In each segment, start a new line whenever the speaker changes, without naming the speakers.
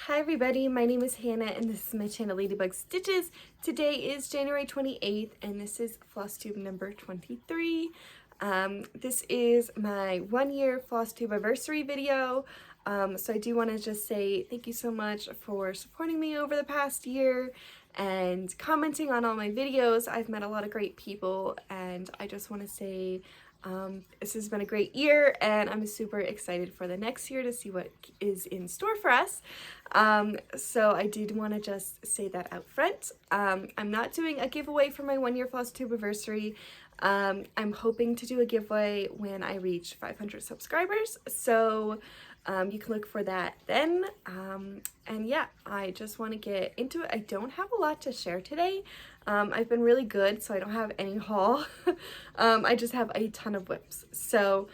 Hi everybody, my name is Hannah and this is my channel Ladybug Stitches. Today is January 28th and this is Flosstube number 23. This is my 1-year Flosstubeaversary video. So I do want to just say thank you so much for supporting me over the past year and commenting on all my videos. I've met a lot of great people and I just want to say this has been a great year and I'm super excited for the next year to see what is in store for us. So I did want to just say that out front. I'm not doing a giveaway for my 1-year Flosstubeaversary. I'm hoping to do a giveaway when I reach 500 subscribers. So you can look for that then. And yeah, I just want to get into it. I don't have a lot to share today. I've been really good, so I don't have any haul. I just have a ton of whips. So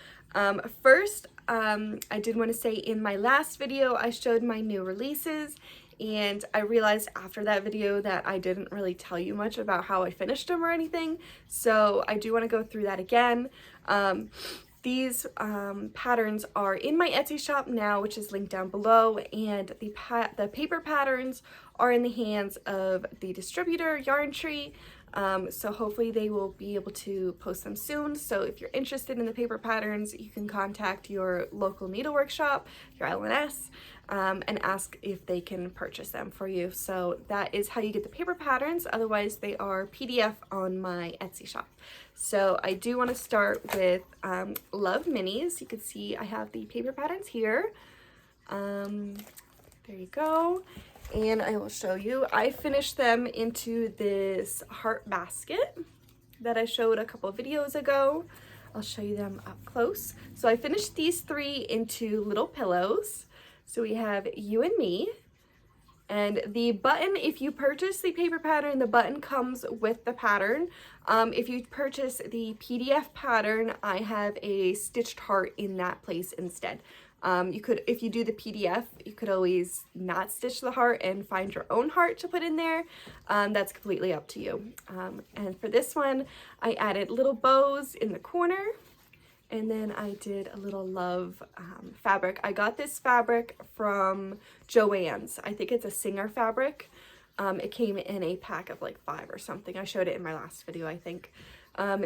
first, I did want to say in my last video, I showed my new releases, and I realized after that video that I didn't really tell you much about how I finished them or anything. So I do want to go through that again. These patterns are in my Etsy shop now, which is linked down below, and the paper patterns are in the hands of the distributor, Yarn Tree. So hopefully they will be able to post them soon. So if you're interested in the paper patterns, you can contact your local needlework shop, your LNS, and ask if they can purchase them for you. So that is how you get the paper patterns. Otherwise, they are PDF on my Etsy shop. So I do want to start with Love Minis. You can see I have the paper patterns here. There you go. And I will show you. I finished them into this heart basket that I showed a couple of videos ago. I'll show you them up close. So I finished these 3 into little pillows. So we have you and me. And the button, if you purchase the paper pattern, the button comes with the pattern. If you purchase the PDF pattern, I have a stitched heart in that place instead. You could, if you do the PDF, you could always not stitch the heart and find your own heart to put in there. That's completely up to you. And for this one, I added little bows in the corner. And then I did a little love fabric. I got this fabric from Joann's. I think it's a Singer fabric. It came in a pack of like 5 or something. I showed it in my last video, I think.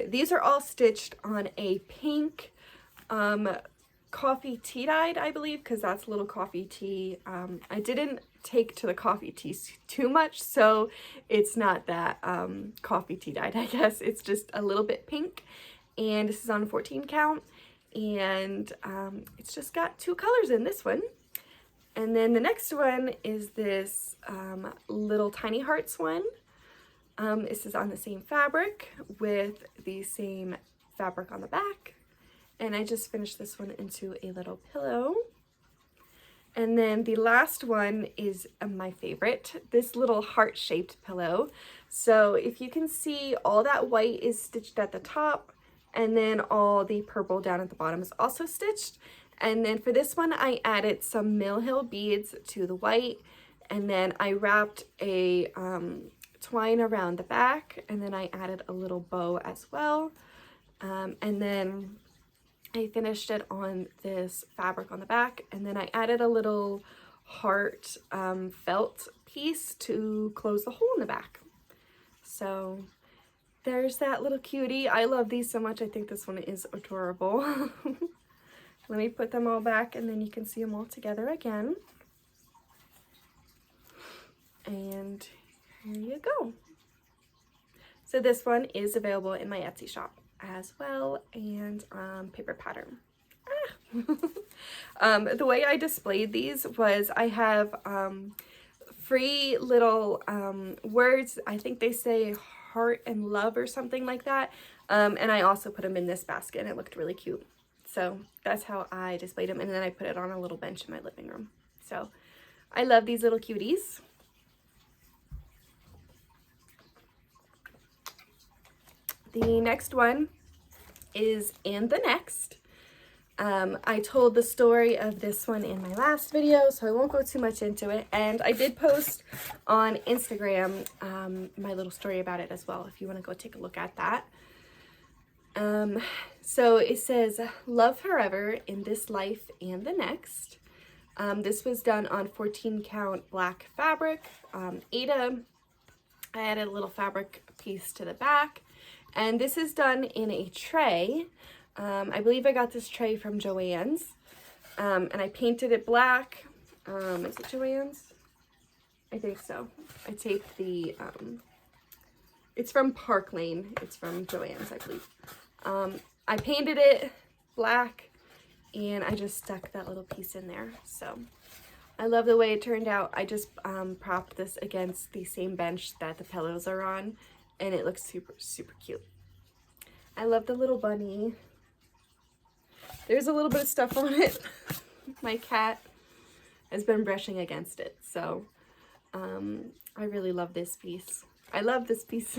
These are all stitched on a pink coffee tea dyed, I believe, because that's little coffee tea. I didn't take to the coffee tea too much, so it's not that coffee tea dyed, I guess. It's just a little bit pink. And this is on 14 count, and it's just got 2 colors in this one. And then the next one is this little tiny hearts one. This is on the same fabric with the same fabric on the back. And I just finished this one into a little pillow. And then the last one is my favorite, this little heart-shaped pillow. So if you can see, all that white is stitched at the top, and then all the purple down at the bottom is also stitched. And then for this one, I added some Mill Hill beads to the white, and then I wrapped a twine around the back, and then I added a little bow as well. And then I finished it on this fabric on the back, and then I added a little heart felt piece to close the hole in the back. So there's that little cutie. I love these so much. I think this one is adorable. Let me put them all back and then you can see them all together again. And here you go. So this one is available in my Etsy shop as well, and paper pattern. The way I displayed these was I have free little words. I think they say heart and love or something like that, and I also put them in this basket and it looked really cute. So that's how I displayed them, and then I put it on a little bench in my living room. So I love these little cuties. The next one is And the Next. I told the story of this one in my last video, so I won't go too much into it. And I did post on Instagram my little story about it as well, if you want to go take a look at that. So it says, love forever in this life and the next. This was done on 14 count black fabric, Aida. I added a little fabric piece to the back, and this is done in a tray. I believe I got this tray from Joann's, and I painted it black. Is it Joann's? I think so. I taped the, it's from Park Lane. It's from Joann's, I believe. I painted it black, and I just stuck that little piece in there. So I love the way it turned out. I just propped this against the same bench that the pillows are on, and it looks super, super cute. I love the little bunny. There's a little bit of stuff on it. My cat has been brushing against it, so I really love this piece. I love this piece.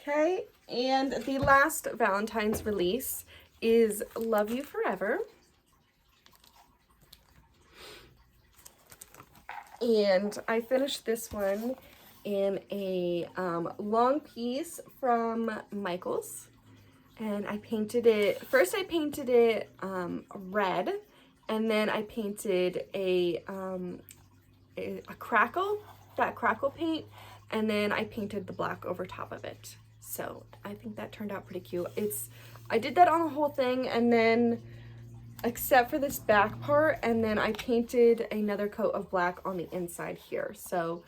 Okay, and the last Valentine's release is Love You Forever. And I finished this one in a long piece from Michaels. And I painted it, first I painted it red, and then I painted a crackle, that crackle paint, and then I painted the black over top of it. So I think that turned out pretty cute. I did that on the whole thing, and then except for this back part, and then I painted another coat of black on the inside here. So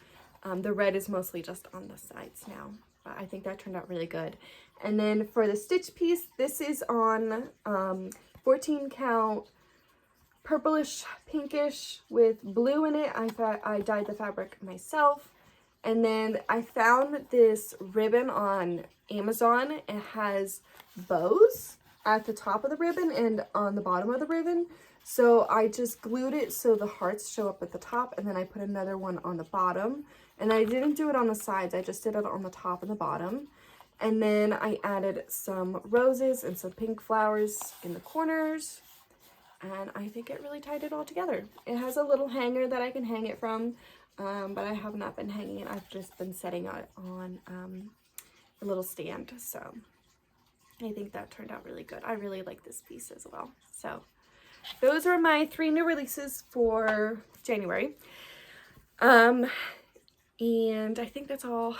the red is mostly just on the sides now. But I think that turned out really good. And then for the stitch piece, this is on 14 count purplish pinkish with blue in it. I dyed the fabric myself. And then I found this ribbon on Amazon. It has bows at the top of the ribbon and on the bottom of the ribbon. So I just glued it so the hearts show up at the top, and then I put another one on the bottom. And I didn't do it on the sides, I just did it on the top and the bottom. And then I added some roses and some pink flowers in the corners. And I think it really tied it all together. It has a little hanger that I can hang it from, but I have not been hanging it. I've just been setting it on a little stand. So I think that turned out really good. I really like this piece as well. So those are my 3 new releases for January. And I think that's all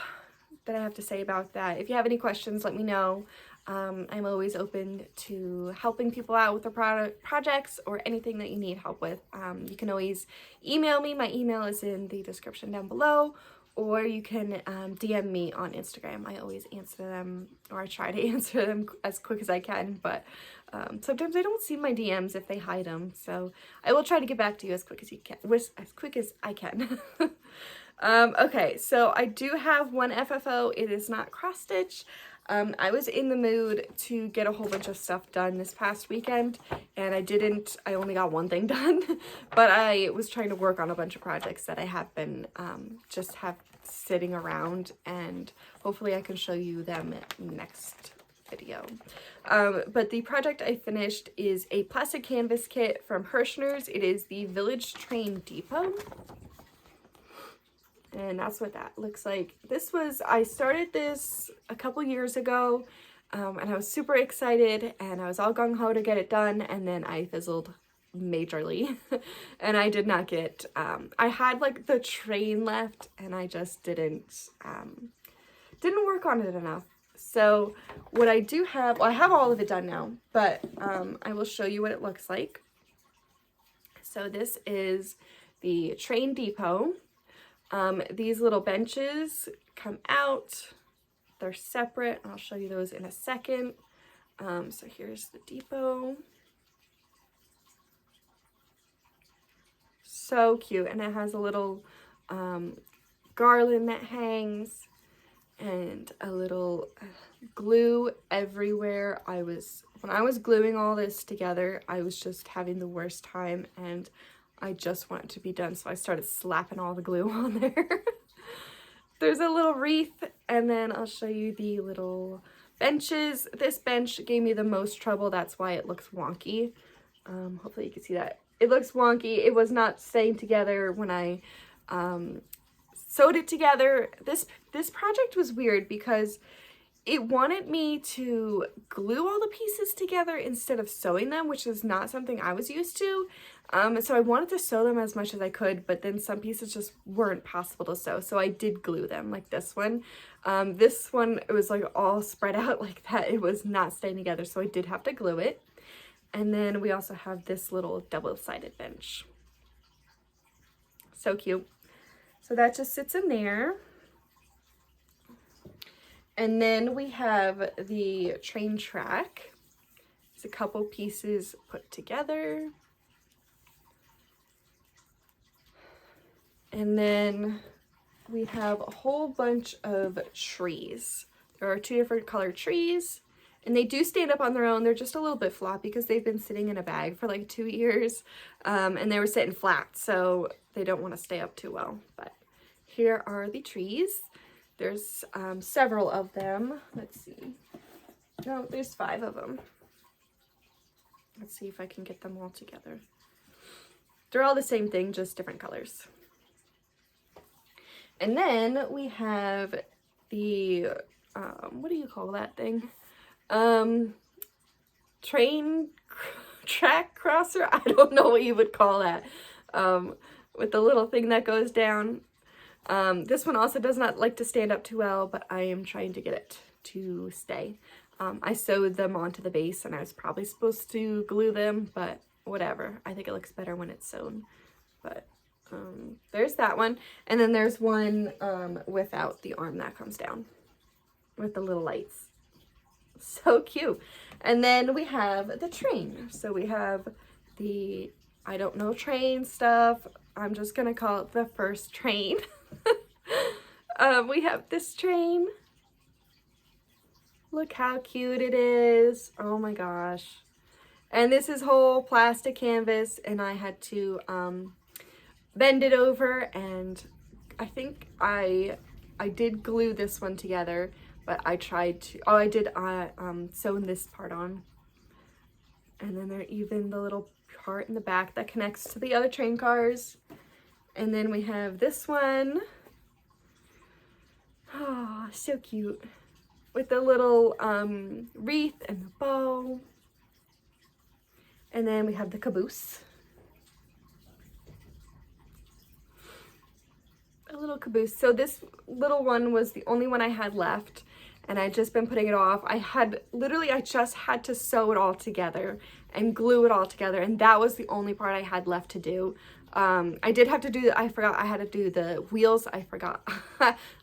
that I have to say about that. If you have any questions, let me know. I'm always open to helping people out with their projects or anything that you need help with. You can always email me. My email is in the description down below, or you can DM me on Instagram. I always answer them, or I try to answer them as quick as I can, but sometimes I don't see my DMs if they hide them. So I will try to get back to you as quick as I can. Okay, so I do have one FFO. It is not cross stitch. I was in the mood to get a whole bunch of stuff done this past weekend, and I only got one thing done, but I was trying to work on a bunch of projects that I have been, just have sitting around, and hopefully I can show you them next video. But the project I finished is a plastic canvas kit from Hirschner's. It is the Village Train Depot. And that's what that looks like. I started this a couple years ago, and I was super excited, and I was all gung-ho to get it done, and then I fizzled majorly, and I did not get, I had like the train left, and I just didn't work on it enough. So what I do have, well, I have all of it done now, but I will show you what it looks like. So this is the train depot. These little benches come out, they're separate. I'll show you those in a second. So here's the depot. So cute, and it has a little garland that hangs and a little glue everywhere. When I was gluing all this together, I was just having the worst time, and I just want it to be done, so I started slapping all the glue on there. There's a little wreath, and then I'll show you the little benches. This bench gave me the most trouble, that's why it looks wonky. Hopefully you can see that. It looks wonky. It was not staying together when I sewed it together. This project was weird because it wanted me to glue all the pieces together instead of sewing them, which is not something I was used to. So I wanted to sew them as much as I could, but then some pieces just weren't possible to sew. So I did glue them, like this one. This one, it was like all spread out like that. It was not staying together, so I did have to glue it. And then we also have this little double-sided bench. So cute. So that just sits in there. And then we have the train track. It's a couple pieces put together. And then we have a whole bunch of trees. There are 2 different colored trees, and they do stand up on their own. They're just a little bit floppy because they've been sitting in a bag for like 2 years, and they were sitting flat, so they don't want to stay up too well. But here are the trees. There's several of them. Let's see. No, there's 5 of them. Let's see if I can get them all together. They're all the same thing, just different colors. And then we have the, what do you call that thing? Train track crosser? I don't know what you would call that. With the little thing that goes down. This one also does not like to stand up too well, but I am trying to get it to stay. I sewed them onto the base, and I was probably supposed to glue them, but whatever. I think it looks better when it's sewn. But there's that one. And then there's one without the arm that comes down with the little lights. So cute. And then we have the train. So we have the, I don't know, train stuff. I'm just gonna call it the first train. We have this train. Look how cute it is. Oh my gosh. And this is whole plastic canvas, and I had to bend it over, and I think I did glue this one together, but I tried to, oh, I did sew this part on. And then there even the little part in the back that connects to the other train cars. And then we have this one. Oh, so cute. With the little wreath and the bow. And then we have the caboose. A little caboose. So this little one was the only one I had left, and I'd just been putting it off. I just had to sew it all together and glue it all together, and that was the only part I had left to do. I did have to do, I forgot I had to do the wheels. I forgot.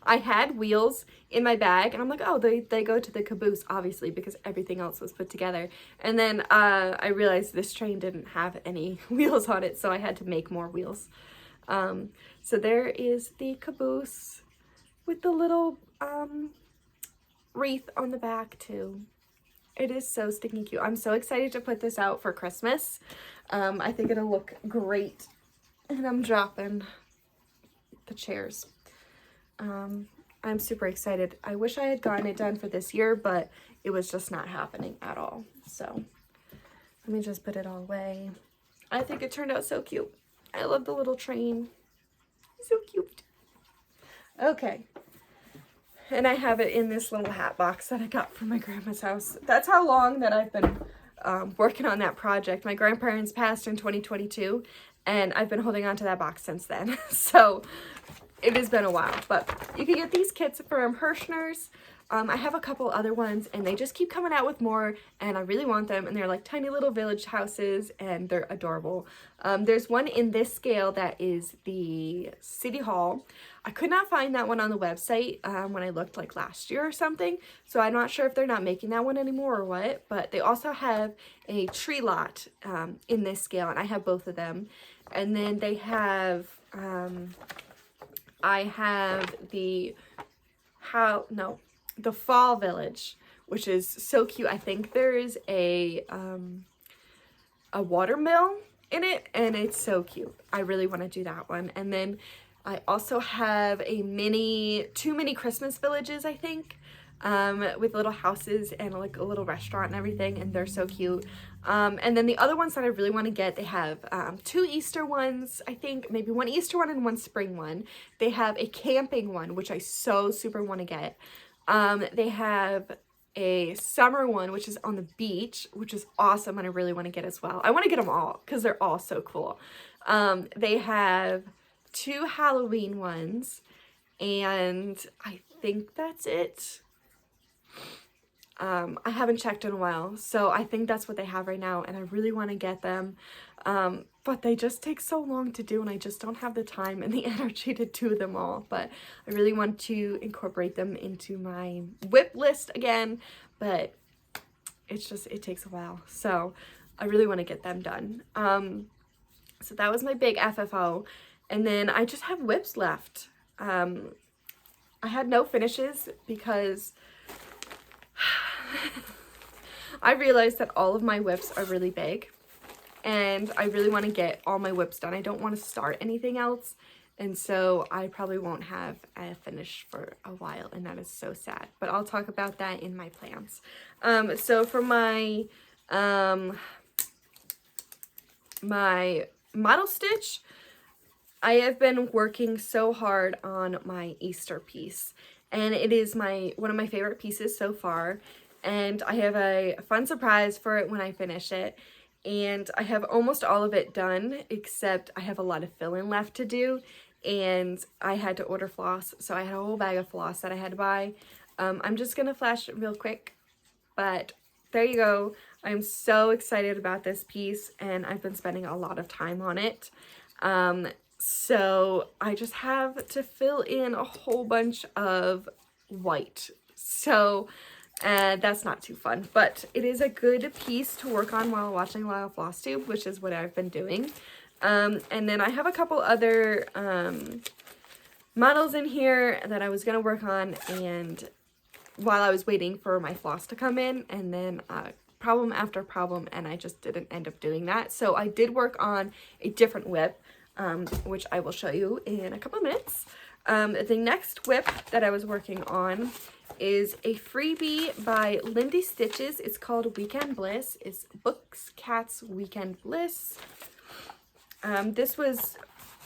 I had wheels in my bag, and I'm like, oh, they go to the caboose, obviously, because everything else was put together. And then I realized this train didn't have any wheels on it, so I had to make more wheels. So there is the caboose with the little wreath on the back too. It is so stinking cute. I'm so excited to put this out for Christmas. I think it'll look great. And I'm dropping the chairs. I'm super excited. I wish I had gotten it done for this year, but it was just not happening at all. So let me just put it all away. I think it turned out so cute. I love the little train. So cute. Okay. And I have it in this little hat box that I got from my grandma's house. That's how long that I've been working on that project. My grandparents passed in 2022, and I've been holding on to that box since then. So it has been a while, but you can get these kits from Hirschner's. I have a couple other ones, and they just keep coming out with more, and I really want them, and they're like tiny little village houses, and they're adorable. There's one in this scale that is the City Hall. I could not find that one on the website when I looked like last year or something, so I'm not sure if they're not making that one anymore or what, but they also have a tree lot in this scale, and I have both of them. And then they have, I have the Fall Village, which is so cute. I think there is a watermill in it, and it's so cute. I really want to do that one. And then I also have two mini Christmas villages, I think, with little houses and like a little restaurant and everything, and they're so cute. And then the other ones that I really want to get, they have 2 Easter ones, I think, maybe 1 Easter one and 1 spring one. They have a camping one, which I so super want to get. They have a summer one, which is on the beach, which is awesome, and I really want to get as well. I want to get them all because they're all so cool. They have 2 Halloween ones, and I think that's it. I haven't checked in a while, so I think that's what they have right now, and I really want to get them. But they just take so long to do, and I just don't have the time and the energy to do them all. But I really want to incorporate them into my whip list again, but it takes a while. So I really want to get them done. So that was my big FFO. And then I just have whips left. I had no finishes because I realized that all of my whips are really big, and I really want to get all my whips done. I don't want to start anything else, and so I probably won't have a finish for a while, and that is so sad. But I'll talk about that in my plans. So for my my model stitch, I have been working so hard on my Easter piece, and it is one of my favorite pieces so far, and I have a fun surprise for it when I finish it. And I have almost all of it done, except I have a lot of fill-in left to do, and I had to order floss, so I had a whole bag of floss that I had to buy. I'm just gonna flash it real quick, but there you go. I'm so excited about this piece, and I've been spending a lot of time on it. So I just have to fill in a whole bunch of white. So that's not too fun, but it is a good piece to work on while watching a lot of Flosstube, which is what I've been doing. And then I have a couple other models in here that I was going to work on, and while I was waiting for my floss to come in, and then problem after problem, and I just didn't end up doing that. So I did work on a different whip, which I will show you in a couple of minutes. The next whip that I was working on is a freebie by Lindy Stitches. It's called Weekend Bliss. It's Books Cats Weekend Bliss. This was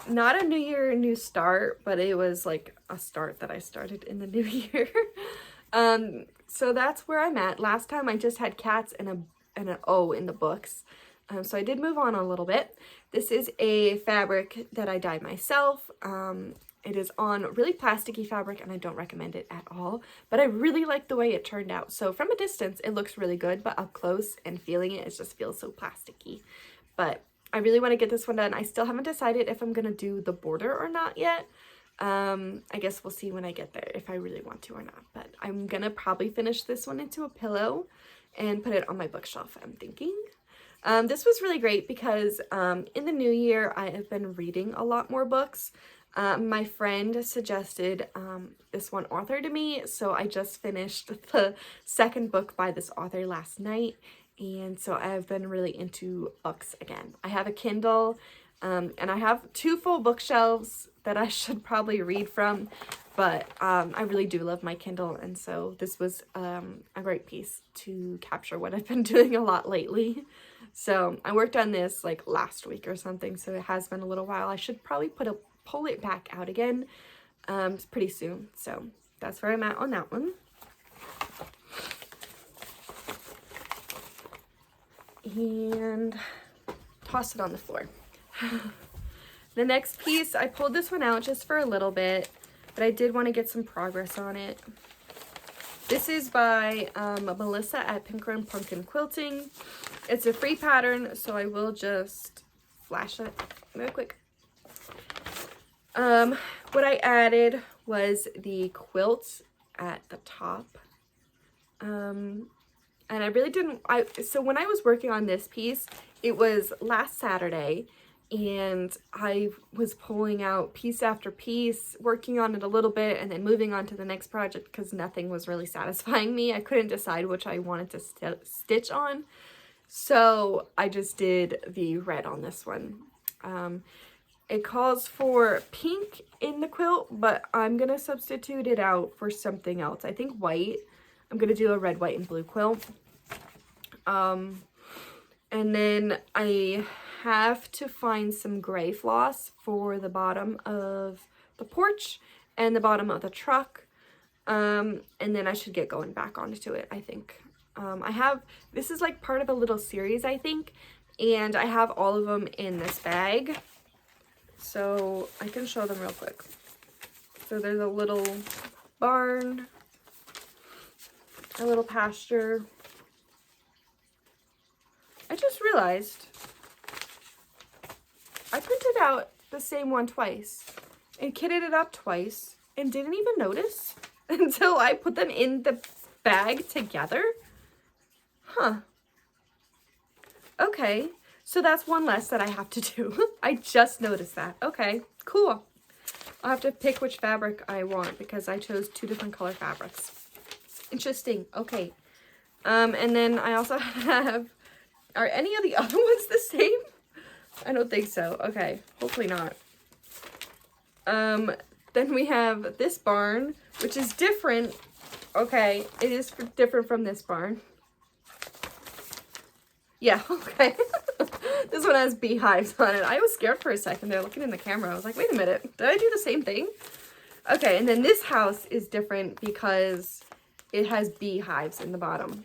not a New Year, New Start, but it was like a start that I started in the new year. So that's where I'm at. Last time I just had cats and an O in the books. So I did move on a little bit. This is a fabric that I dyed myself. It is on really plasticky fabric, and I don't recommend it at all, but I really like the way it turned out. So from a distance, it looks really good, but up close and feeling it, it just feels so plasticky. But I really want to get this one done. I still haven't decided if I'm going to do the border or not yet. I guess we'll see when I get there if I really want to or not, but I'm going to probably finish this one into a pillow and put it on my bookshelf, I'm thinking. This was really great because in the new year, I have been reading a lot more books. My friend suggested this one author to me, so I just finished the second book by this author last night, and so I've been really into books again. I have a Kindle, and I have 2 full bookshelves that I should probably read from, but I really do love my Kindle, and so this was a great piece to capture what I've been doing a lot lately. So I worked on this like last week or something, so it has been a little while. I should probably pull it back out again pretty soon. So that's where I'm at on that one. And toss it on the floor. The next piece, I pulled this one out just for a little bit, but I did want to get some progress on it. This is by Melissa at Pinker and Pumpkin Quilting. It's a free pattern, so I will just flash it real quick. What I added was the quilt at the top. And I really didn't, so when I was working on this piece, it was last Saturday, and I was pulling out piece after piece, working on it a little bit, and then moving on to the next project because nothing was really satisfying me. I couldn't decide which I wanted to stitch on. So I just did the red on this one. It calls for pink in the quilt, but I'm going to substitute it out for something else. I think white. I'm going to do a red, white, and blue quilt. And then I have to find some gray floss for the bottom of the porch and the bottom of the truck. And then I should get going back onto it, I think. This is like part of a little series, I think, and I have all of them in this bag, so I can show them real quick. So there's a little barn, a little pasture. I just realized I printed out the same one twice and kitted it up twice and didn't even notice until I put them in the bag together. Huh. Okay, so that's one less that I have to do. I just noticed that. Okay, cool. I'll have to pick which fabric I want because I chose 2 different color fabrics. Interesting. Okay. And then I also have, are any of the other ones the same? I don't think so. Okay, hopefully not. Then we have this barn, which is different. Okay, it is different from this barn. Yeah, okay. This one has beehives on it. I was scared for a second there looking in the camera. I was like, wait a minute, did I do the same thing? Okay, and then this house is different because it has beehives in the bottom.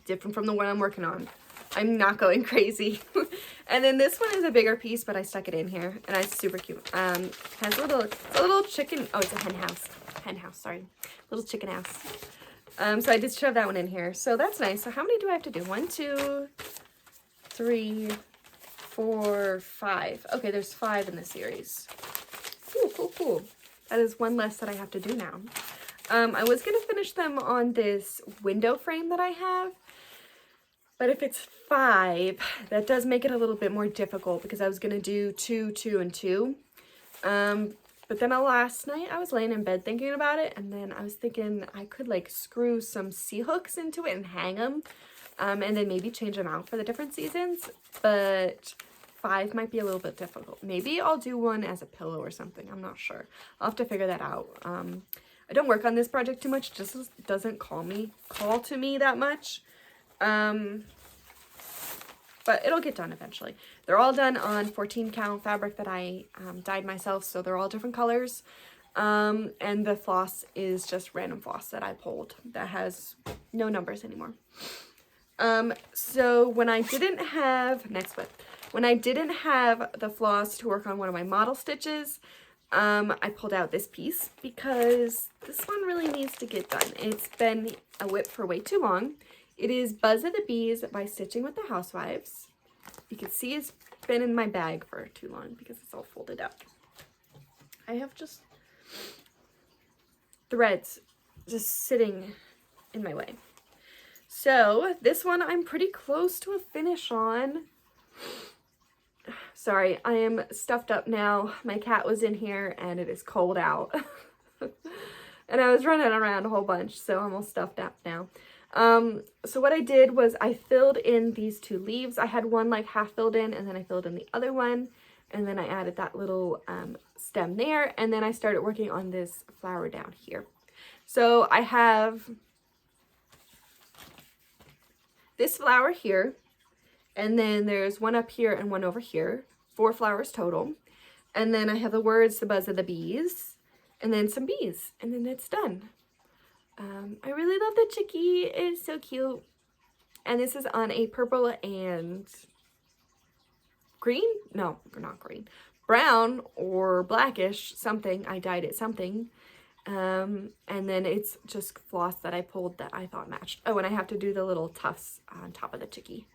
Different from the one I'm working on. I'm not going crazy. And then this one is a bigger piece, but I stuck it in here, and it's super cute. Has a little chicken. Oh, it's a hen house. Hen house, sorry. Little chicken house. So I did shove that one in here. So that's nice. So how many do I have to do? 1, 2, 3, 4, 5. Okay, there's 5 in the series. Cool, cool, cool. That is one less that I have to do now. I was gonna finish them on this window frame that I have, but if it's 5, that does make it a little bit more difficult because I was gonna do 2, 2, and 2. But then last night I was laying in bed thinking about it, and then I was thinking I could like screw some C-hooks into it and hang them, and then maybe change them out for the different seasons, but 5 might be a little bit difficult. Maybe I'll do one as a pillow or something. I'm not sure. I'll have to figure that out. I don't work on this project too much. Just doesn't call to me that much. But it'll get done eventually. They're all done on 14 count fabric that I dyed myself, so they're all different colors. And the floss is just random floss that I pulled that has no numbers anymore. So when I didn't have, when I didn't have the floss to work on one of my model stitches, I pulled out this piece because this one really needs to get done. It's been a whip for way too long. It is Buzz of the Bees by Stitching with the Housewives. You can see it's been in my bag for too long because it's all folded up. I have just threads just sitting in my way. So this one I'm pretty close to a finish on. Sorry, I am stuffed up now. My cat was in here and it is cold out. And I was running around a whole bunch, so I'm all stuffed up now. So what I did was I filled in these 2 leaves. I had one like half filled in, and then I filled in the other one, and then I added that little stem there, and then I started working on this flower down here. So I have this flower here, and then there's one up here and one over here, 4 flowers total. And then I have the words, the buzz of the bees, and then some bees, and then it's done. I really love the chickie. It's so cute. And this is on a purple and green? No, not green. Brown or blackish something. I dyed it something. And then it's just floss that I pulled that I thought matched. Oh, and I have to do the little tufts on top of the chickie.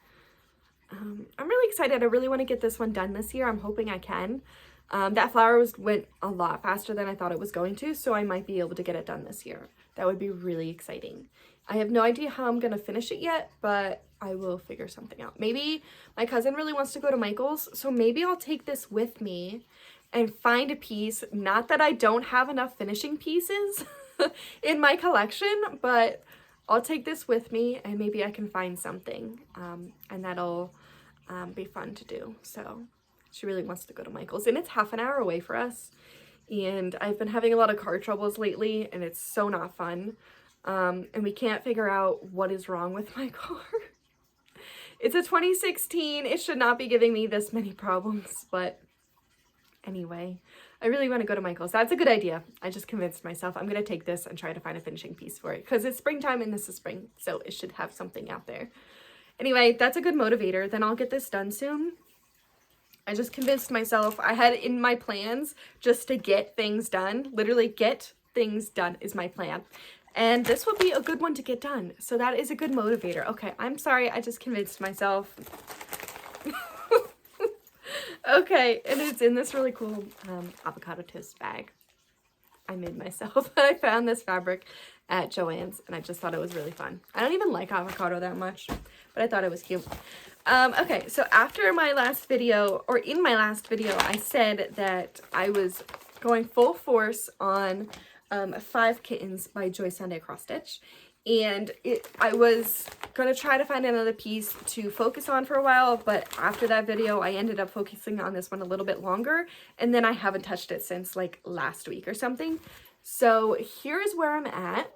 I'm really excited. I really want to get this one done this year. I'm hoping I can. That flower went a lot faster than I thought it was going to, so I might be able to get it done this year. That would be really exciting. I have no idea how I'm going to finish it yet, but I will figure something out. Maybe my cousin really wants to go to Michael's, so maybe I'll take this with me and find a piece. Not that I don't have enough finishing pieces in my collection, but I'll take this with me and maybe I can find something, and that'll be fun to do. So she really wants to go to Michael's, and it's half an hour away for us. And I've been having a lot of car troubles lately, and it's so not fun. And we can't figure out what is wrong with my car. It's a 2016. It should not be giving me this many problems, but anyway. I really want to go to Michael's. That's a good idea. I just convinced myself I'm going to take this and try to find a finishing piece for it because it's springtime and this is spring, so it should have something out there. Anyway, that's a good motivator. Then I'll get this done soon. I just convinced myself. I had in my plans just to get things done. Literally get things done is my plan. And this will be a good one to get done. So that is a good motivator. Okay, I'm sorry. I just convinced myself. Okay, and it's in this really cool avocado toast bag I made myself. I found this fabric at Joann's and I just thought it was really fun. I don't even like avocado that much, but I thought it was cute. Okay, so after my last video, or in my last video, I said that I was going full force on 5 Kittens by Joy Sunday Cross Stitch. And I was going to try to find another piece to focus on for a while, but after that video, I ended up focusing on this one a little bit longer, and then I haven't touched it since like last week or something. So here's where I'm at.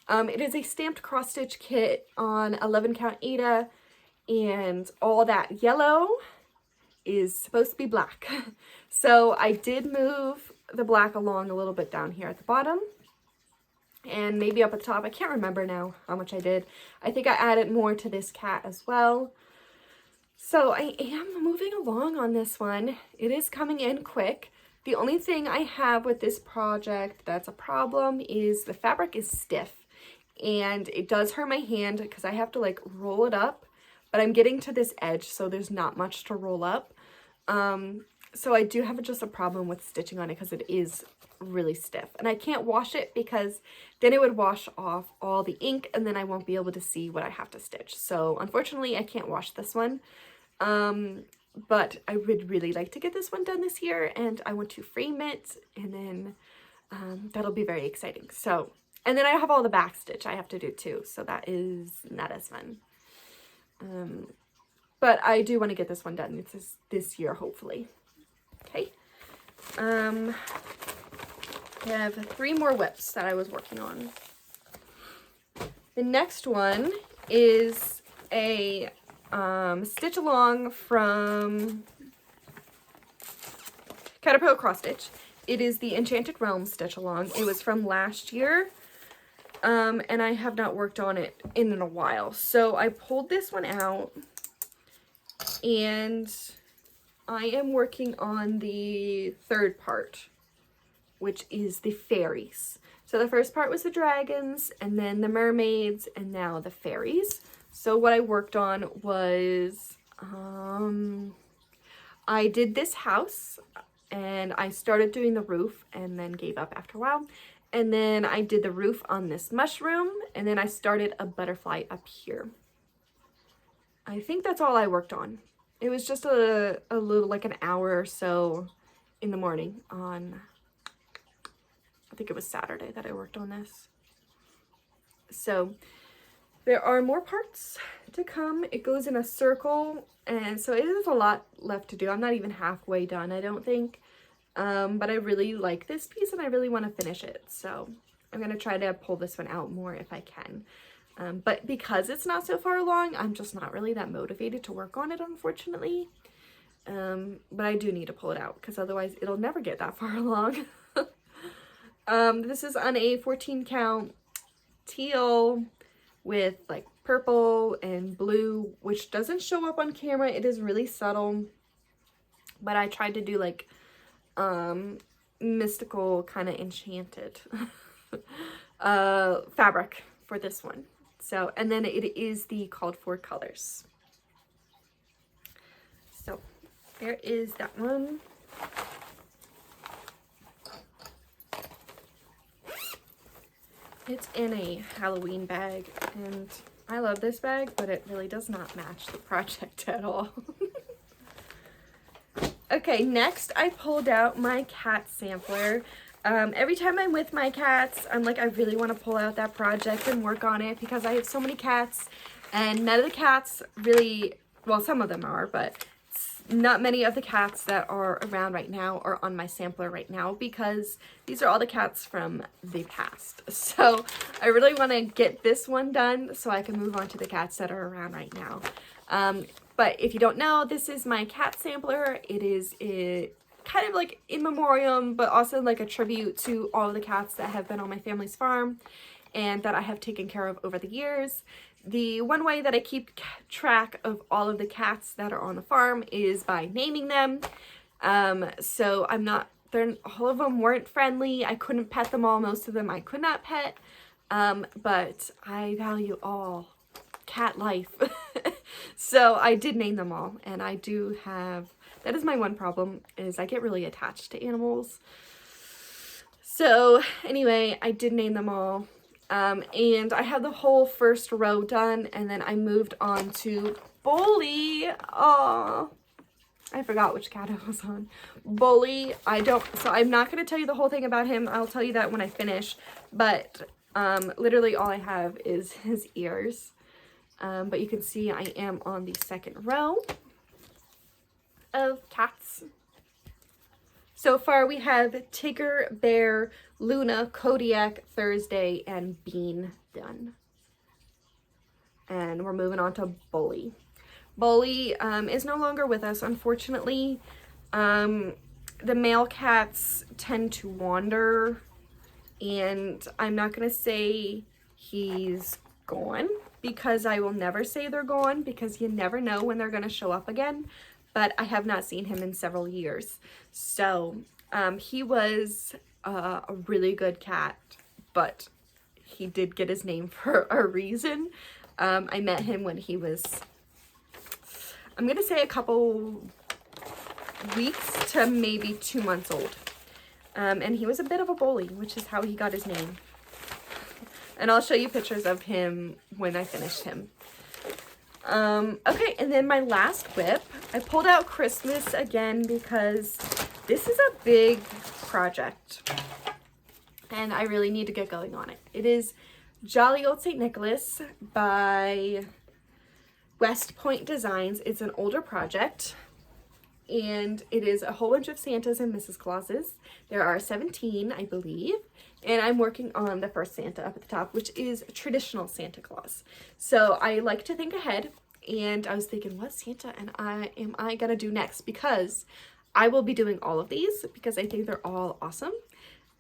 It is a stamped cross stitch kit on 11 count Aida, and all that yellow is supposed to be black. So I did move the black along a little bit down here at the bottom. And maybe up at the top. I can't remember now how much I did. I think I added more to this cat as well. So I am moving along on this one. It is coming in quick. The only thing I have with this project that's a problem is the fabric is stiff. And it does hurt my hand because I have to like roll it up. But I'm getting to this edge, so there's not much to roll up. So I do have just a problem with stitching on it because it is really stiff, and I can't wash it because then it would wash off all the ink and then I won't be able to see what I have to stitch. So unfortunately I can't wash this one, but I would really like to get this one done this year, and I want to frame it, and then that'll be very exciting. So, and then I have all the back stitch I have to do too, so that is not as fun. But I do want to get this one done this year, hopefully. Okay. I have 3 more whips that I was working on. The next one is a stitch along from Caterpillar Cross Stitch. It is the Enchanted Realm stitch along. It was from last year, and I have not worked on it in a while. So I pulled this one out, and I am working on the 3rd part, which is the fairies. So the first part was the dragons, and then the mermaids, and now the fairies. So what I worked on was, I did this house, and I started doing the roof, and then gave up after a while. And then I did the roof on this mushroom, and then I started a butterfly up here. I think that's all I worked on. It was just a little, like an hour or so in the morning on, I think it was Saturday that I worked on this. So there are more parts to come. It goes in a circle, and so it is a lot left to do. I'm not even halfway done, I don't think. But I really like this piece and I really want to finish it. So I'm going to try to pull this one out more if I can. But because it's not so far along, I'm just not really that motivated to work on it, unfortunately. But I do need to pull it out because otherwise it'll never get that far along. This is on a 14 count teal with like purple and blue, which doesn't show up on camera. It is really subtle, but I tried to do like mystical kind of enchanted fabric for this one. So, and then it is the called for colors. So there is that one. It's in a Halloween bag, and I love this bag, but it really does not match the project at all. Okay, next I pulled out my cat sampler. Every time I'm with my cats, I'm like, I really want to pull out that project and work on it because I have so many cats, and none of the cats really, well, some of them are, but not many of the cats that are around right now are on my sampler right now because these are all the cats from the past. So I really want to get this one done so I can move on to the cats that are around right now. But if you don't know, this is my cat sampler. It is kind of like in memoriam, but also like a tribute to all of the cats that have been on my family's farm and that I have taken care of over the years. The one way that I keep track of all of the cats that are on the farm is by naming them. So I'm not, all of them weren't friendly. I couldn't pet them all. Most of them I could not pet. But I value all cat life. So I did name them all, and I do have, that is my one problem, is I get really attached to animals. So anyway, I did name them all. And I had the whole first row done, and then I moved on to Bully. Oh, I forgot which cat I was on. Bully, so I'm not going to tell you the whole thing about him. I'll tell you that when I finish, but literally all I have is his ears. But you can see I am on the second row of cats. So far we have Tigger, Bear, Luna, Kodiak, Thursday, and Bean done. And we're moving on to Bully. Bully is no longer with us, unfortunately. The male cats tend to wander, and I'm not going to say he's gone, because I will never say they're gone, because you never know when they're going to show up again. But I have not seen him in several years. So he was a really good cat, but he did get his name for a reason. I met him when he was, I'm going to say a couple weeks to maybe 2 months old. And he was a bit of a bully, which is how he got his name. And I'll show you pictures of him when I finish him. Okay, and then my last whip, I pulled out Christmas again because this is a big project and I really need to get going on it. It is Jolly Old St. Nicholas by West Point Designs. It's an older project, and it is a whole bunch of Santas and Mrs. Clauses. There are 17, I believe. And I'm working on the first Santa up at the top, which is traditional Santa Claus. So I like to think ahead, and I was thinking, what Santa am I gonna do next? Because I will be doing all of these because I think they're all awesome.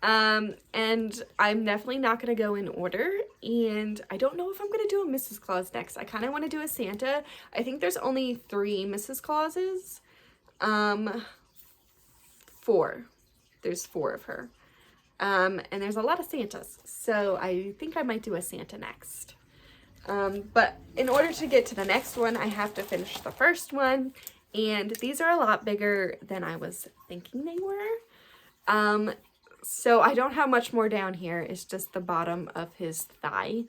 And I'm definitely not gonna go in order, and I don't know if I'm gonna do a Mrs. Claus next. I kind of want to do a Santa. I think there's only 3 Mrs. Clauses. 4. There's 4 of her. And there's a lot of Santas, so I think I might do a Santa next. But in order to get to the next one, I have to finish the first one, and these are a lot bigger than I was thinking they were. So I don't have much more down here. It's just the bottom of his thigh.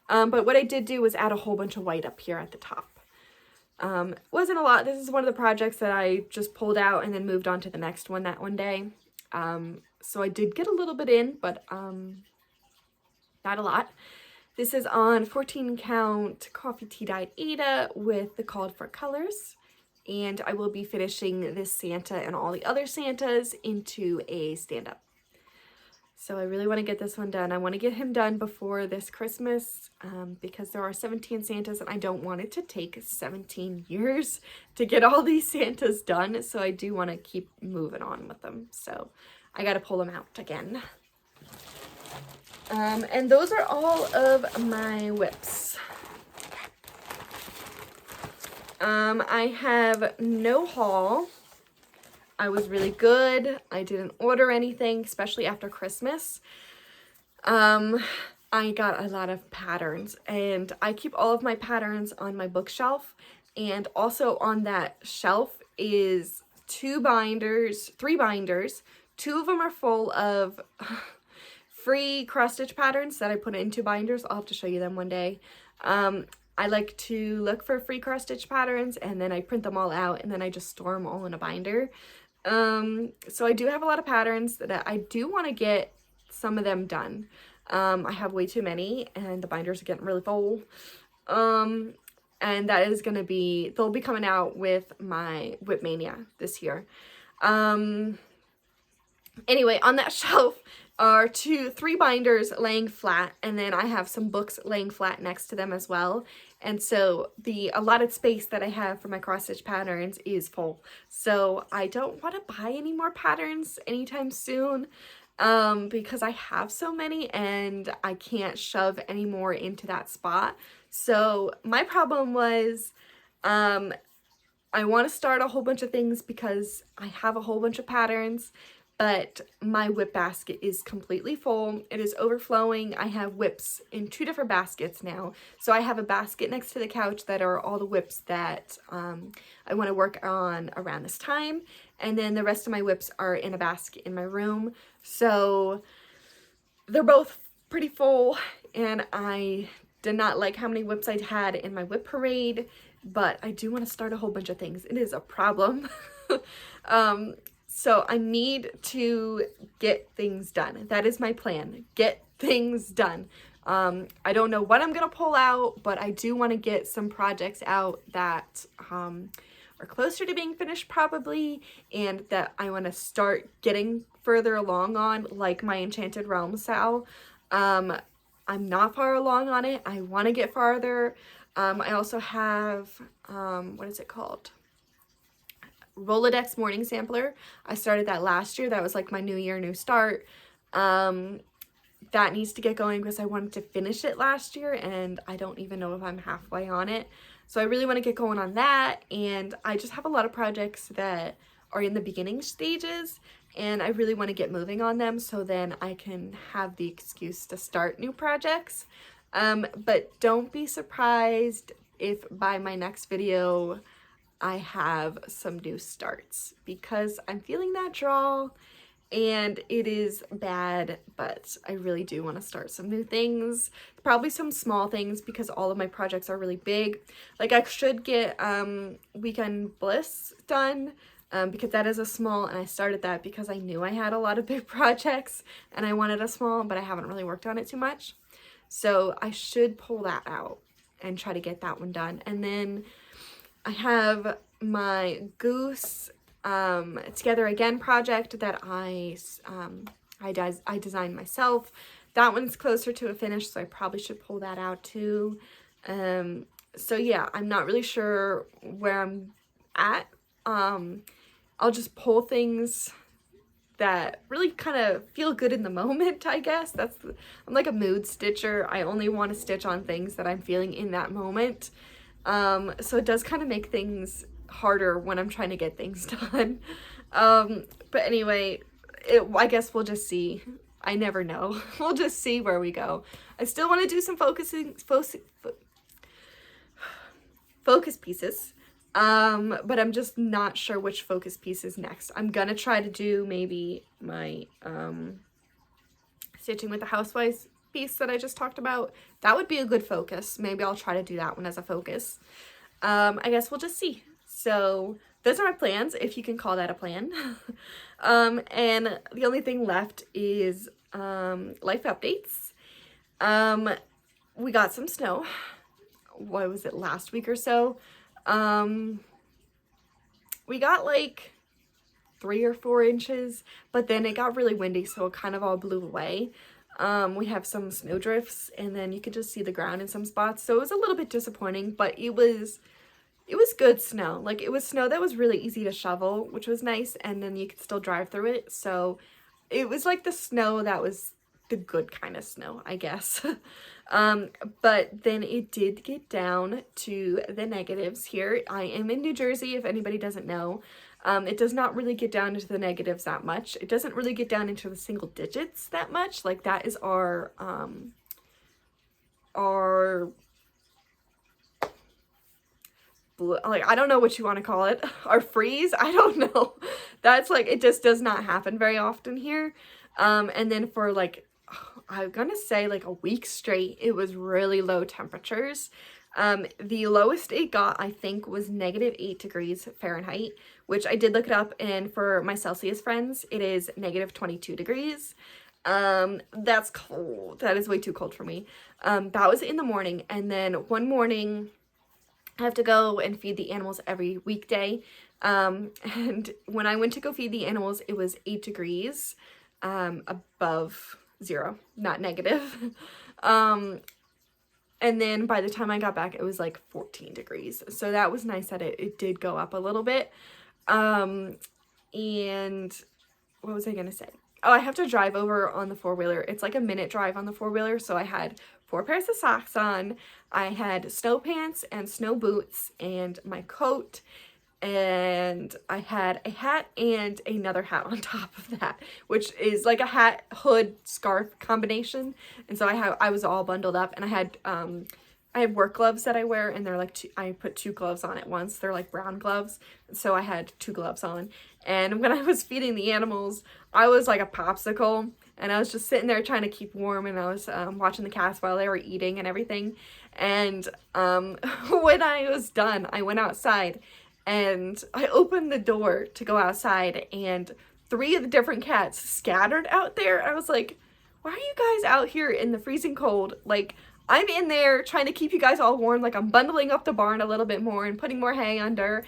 But what I did do was add a whole bunch of white up here at the top. Wasn't a lot. This is one of the projects that I just pulled out and then moved on to the next one that one day. So I did get a little bit in, but not a lot. This is on 14 count coffee tea dyed Ada with the called for colors. And I will be finishing this Santa and all the other Santas into a stand-up. So I really want to get this one done. I want to get him done before this Christmas because there are 17 Santas and I don't want it to take 17 years to get all these Santas done. So I do want to keep moving on with them. So I got to pull them out again. And those are all of my whips. I have no haul. I was really good. I didn't order anything, especially after Christmas. I got a lot of patterns, and I keep all of my patterns on my bookshelf. And also on that shelf is 3 binders. 2 of them are full of free cross-stitch patterns that I put into binders. I'll have to show you them one day. I like to look for free cross-stitch patterns, and then I print them all out, and then I just store them all in a binder. So I do have a lot of patterns that I do want to get some of them done. I have way too many, and the binders are getting really full. And that is going to be, they'll be coming out with my Whip Mania this year. Anyway, on that shelf are 3 binders laying flat, and then I have some books laying flat next to them as well. and so the allotted space that I have for my cross stitch patterns is full. So I don't want to buy any more patterns anytime soon, because I have so many and I can't shove any more into that spot. So my problem was, I want to start a whole bunch of things because I have a whole bunch of patterns, but my whip basket is completely full. It is overflowing. I have whips in 2 different baskets now. So I have a basket next to the couch that are all the whips that I want to work on around this time. And then the rest of my whips are in a basket in my room. So they're both pretty full, and I did not like how many whips I had in my whip parade, but I do want to start a whole bunch of things. It is a problem. So I need to get things done. That is my plan. Get things done. I don't know what I'm going to pull out, but I do want to get some projects out that are closer to being finished probably, and that I want to start getting further along on, like my Enchanted Realm Sal. I'm not far along on it. I want to get farther. I also have, what is it called? Rolodex Morning Sampler. I started that last year. That was like my new year, new start. That needs to get going because I wanted to finish it last year and I don't even know if I'm halfway on it. So I really want to get going on that, and I just have a lot of projects that are in the beginning stages and I really want to get moving on them so then I can have the excuse to start new projects. But don't be surprised if by my next video I have some new starts, because I'm feeling that draw and it is bad, but I really do want to start some new things. Probably some small things because all of my projects are really big. Like I should get Weekend Bliss done, because that is a small, and I started that because I knew I had a lot of big projects and I wanted a small, but I haven't really worked on it too much. So I should pull that out and try to get that one done. And then I have my Goose Together Again project that I designed myself. That one's closer to a finish, so I probably should pull that out too. So yeah, I'm not really sure where I'm at. I'll just pull things that really kind of feel good in the moment, I guess. I'm like a mood stitcher. I only want to stitch on things that I'm feeling in that moment. So it does kind of make things harder when I'm trying to get things done. But anyway, I guess we'll just see. I never know. We'll just see where we go. I still want to do some focus pieces. But I'm just not sure which focus piece is next. I'm gonna try to do maybe my Stitching with the Housewives piece that I just talked about. That would be a good focus. Maybe I'll try to do that one as a focus. I guess we'll just see. So those are my plans, if you can call that a plan. And the only thing left is life updates. We got some snow. What was it, last week or so? We got like 3 or 4 inches, but then it got really windy, so it kind of all blew away. We have some snow drifts, and then you could just see the ground in some spots, so it was a little bit disappointing, but it was good snow. Like, it was snow that was really easy to shovel, which was nice, and then you could still drive through it, so it was like the snow that was the good kind of snow, I guess. But then it did get down to the negatives here. I am in New Jersey, if anybody doesn't know. It does not really get down into the negatives that much. It doesn't really get down into the single digits that much. Like, that is our like, I don't know what you want to call it, our freeze, I don't know. That's like, it just does not happen very often here. And then for like, I'm gonna say like a week straight, it was really low temperatures. The lowest it got, I think, was -8 degrees Fahrenheit, which I did look it up, and for my Celsius friends, it is -22 degrees. That's cold. That is way too cold for me. That was in the morning, and then one morning, I have to go and feed the animals every weekday. And when I went to go feed the animals, it was 8 degrees above 0, not negative. And then by the time I got back, it was like 14 degrees. So that was nice that it did go up a little bit. And what was I gonna say? Oh, I have to drive over on the four-wheeler. It's like a minute drive on the four-wheeler. So I had 4 pairs of socks on. I had snow pants and snow boots and my coat. And I had a hat and another hat on top of that, which is like a hat, hood, scarf combination. And so I was all bundled up, and I had work gloves that I wear, and they're like I put 2 gloves on at once. They're like brown gloves. So I had 2 gloves on. And when I was feeding the animals, I was like a popsicle, and I was just sitting there trying to keep warm, and I was watching the cats while they were eating and everything. And when I was done, I went outside and I opened the door to go outside, and 3 of the different cats scattered out there. I was like, why are you guys out here in the freezing cold? Like, I'm in there trying to keep you guys all warm. Like, I'm bundling up the barn a little bit more and putting more hay under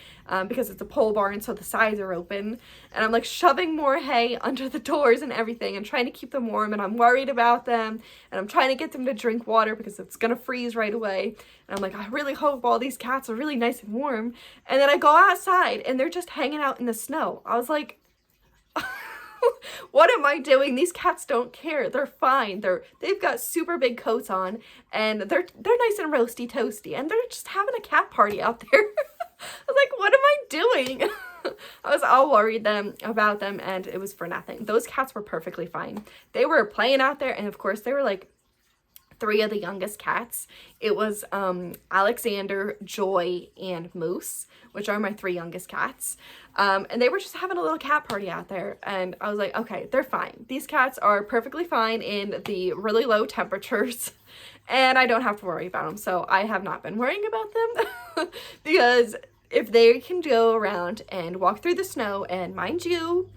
because it's a pole barn, so the sides are open. And I'm like shoving more hay under the doors and everything and trying to keep them warm. And I'm worried about them. And I'm trying to get them to drink water because it's going to freeze right away. And I'm like, I really hope all these cats are really nice and warm. And then I go outside and they're just hanging out in the snow. I was like, what am I doing? These cats don't care. They're fine. They've got super big coats on, and they're nice and roasty toasty, and they're just having a cat party out there. I was like, what am I doing? I was all worried about them, and it was for nothing. Those cats were perfectly fine. They were playing out there, and of course they were like 3 of the youngest cats. It was Alexander, Joy, and Moose, which are my 3 youngest cats. And they were just having a little cat party out there. And I was like, okay, they're fine. These cats are perfectly fine in the really low temperatures. And I don't have to worry about them. So I have not been worrying about them. Because if they can go around and walk through the snow, and mind you,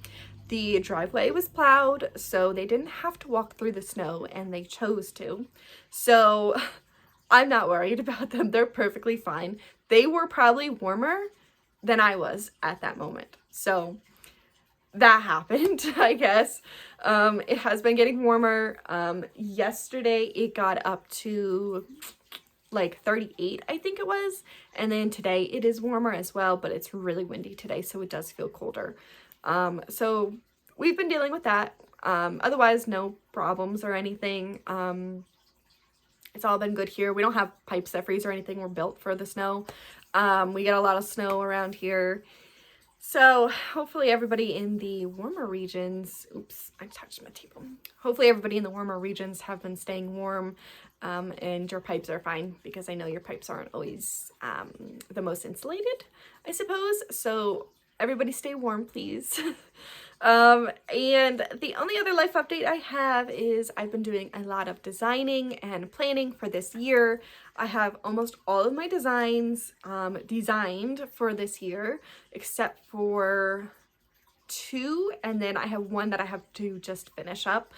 the driveway was plowed, so they didn't have to walk through the snow, and they chose to. So I'm not worried about them. They're perfectly fine. They were probably warmer than I was at that moment. So that happened, I guess. It has been getting warmer. Yesterday it got up to like 38, I think it was. And then today it is warmer as well, but it's really windy today, so it does feel colder. So we've been dealing with that. Otherwise, no problems or anything. It's all been good here. We don't have pipes that freeze or anything. We're built for the snow. We get a lot of snow around here. So hopefully everybody in the warmer regions, oops, I touched my table. Hopefully everybody in the warmer regions have been staying warm, and your pipes are fine, because I know your pipes aren't always the most insulated, I suppose. So everybody stay warm, please. And the only other life update I have is I've been doing a lot of designing and planning for this year. I have almost all of my designs designed for this year, except for 2, and then I have 1 that I have to just finish up.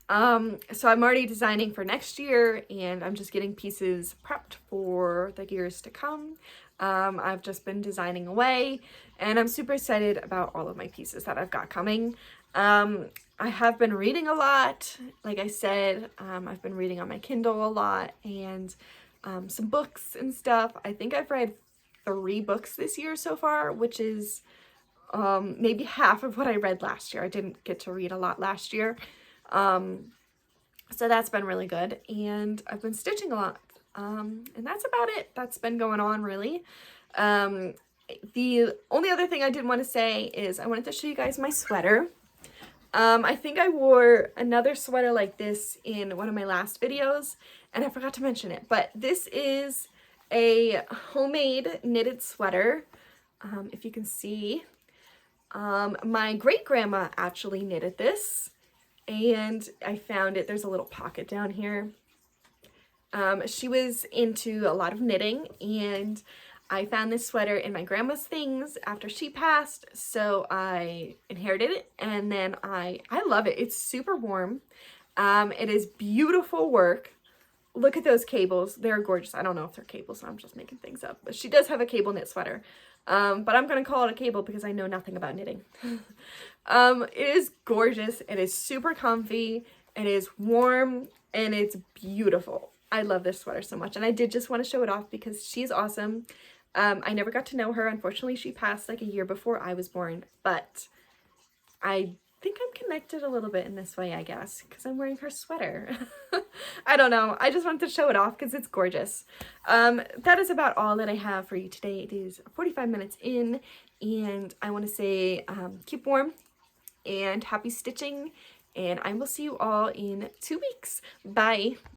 So I'm already designing for next year, and I'm just getting pieces prepped for the years to come. I've just been designing away, and I'm super excited about all of my pieces that I've got coming. I have been reading a lot. Like I said, I've been reading on my Kindle a lot, and some books and stuff. I think I've read 3 books this year so far, which is maybe half of what I read last year. I didn't get to read a lot last year. So that's been really good, and I've been stitching a lot. And that's about it. That's been going on, really. The only other thing I did want to say is I wanted to show you guys my sweater. I think I wore another sweater like this in one of my last videos, and I forgot to mention it, but this is a homemade knitted sweater. If you can see, my great-grandma actually knitted this, and I found it. There's a little pocket down here. She was into a lot of knitting, and I found this sweater in my grandma's things after she passed, so I inherited it, and then I love it. It's super warm. It is beautiful work. Look at those cables. They're gorgeous. I don't know if they're cables, I'm just making things up, but she does have a cable knit sweater. But I'm going to call it a cable because I know nothing about knitting. It is gorgeous. It is super comfy. It is warm, and it's beautiful. I love this sweater so much, and I did just want to show it off because she's awesome. I never got to know her. Unfortunately, she passed like a year before I was born, but I think I'm connected a little bit in this way, I guess, because I'm wearing her sweater. I don't know. I just wanted to show it off because it's gorgeous. That is about all that I have for you today. It is 45 minutes in, and I want to say keep warm and happy stitching, and I will see you all in 2 weeks. Bye!